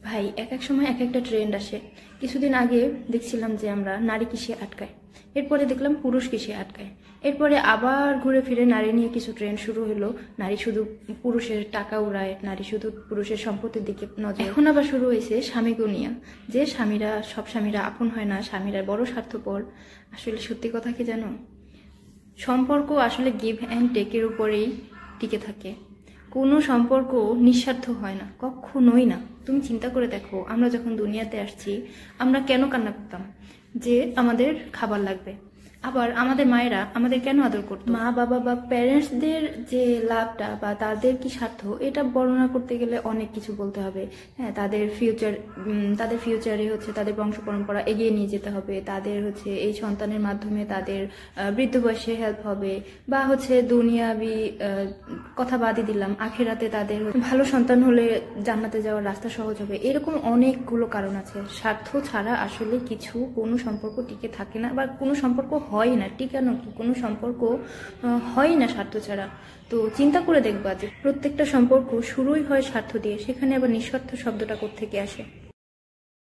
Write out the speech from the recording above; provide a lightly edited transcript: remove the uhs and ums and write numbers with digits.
ভাই এক এক সময় এক একটা ট্রেন্ড আসে। কিছুদিন আগে দেখছিলাম যে আমরা নারী কিসে আটকায়, এরপরে দেখলাম পুরুষ কিসে আটকায়, এরপরে আবার ঘুরে ফিরে নারী নিয়ে কিছু ট্রেন্ড শুরু হলো। নারী শুধু পুরুষের টাকা উড়ায়, নারী শুধু পুরুষের সম্পত্তির দিকে নজর। এখন আবার শুরু হয়েছে স্বামীকে নিয়ে, যে সব স্বামীরা আপন হয় না, স্বামীরা বড় স্বার্থপর। আসলে সত্যি কথা কি জানো, সম্পর্ক আসলে গিভ অ্যান্ড টেকের উপরেই টিকে থাকে। কোনো সম্পর্ক নিঃস্বার্থ হয় না, কখনোই না। তুমি চিন্তা করে দেখো, আমরা যখন দুনিয়াতে আসছি, আমরা কেন কান্না করতাম যে আমাদের খাবার লাগবে? আবার আমাদের মায়েরা আমাদের কেন আদর করতো? মা বাবা বা প্যারেন্টসদের যে লাভটা বা তাদের কি স্বার্থ, এটা বর্ণনা করতে গেলে অনেক কিছু বলতে হবে। হ্যাঁ, তাদের ফিউচারে হচ্ছে তাদের বংশ পরম্পরা এগিয়ে নিয়ে যেতে হবে, তাদের হচ্ছে এই সন্তানের মাধ্যমে তাদের বৃদ্ধ বয়সে হেল্প হবে, বা হচ্ছে দুনিয়াবি কথা বাদই দিলাম, আখেরাতে তাদের ভালো সন্তান হলে জান্নাতে যাওয়ার রাস্তা সহজ হবে। এরকম অনেকগুলো কারণ আছে। স্বার্থ ছাড়া আসলে কোনো সম্পর্ক টিকে থাকে না, বা কোনো সম্পর্ক হয় না। টিকানো কি, কোনো সম্পর্ক হয় না স্বার্থ ছাড়া। তো চিন্তা করে দেখবা যে প্রত্যেকটা সম্পর্ক শুরুই হয় স্বার্থ দিয়ে, সেখানে আবার নিঃস্বার্থ শব্দটা কোত্থেকে আসে?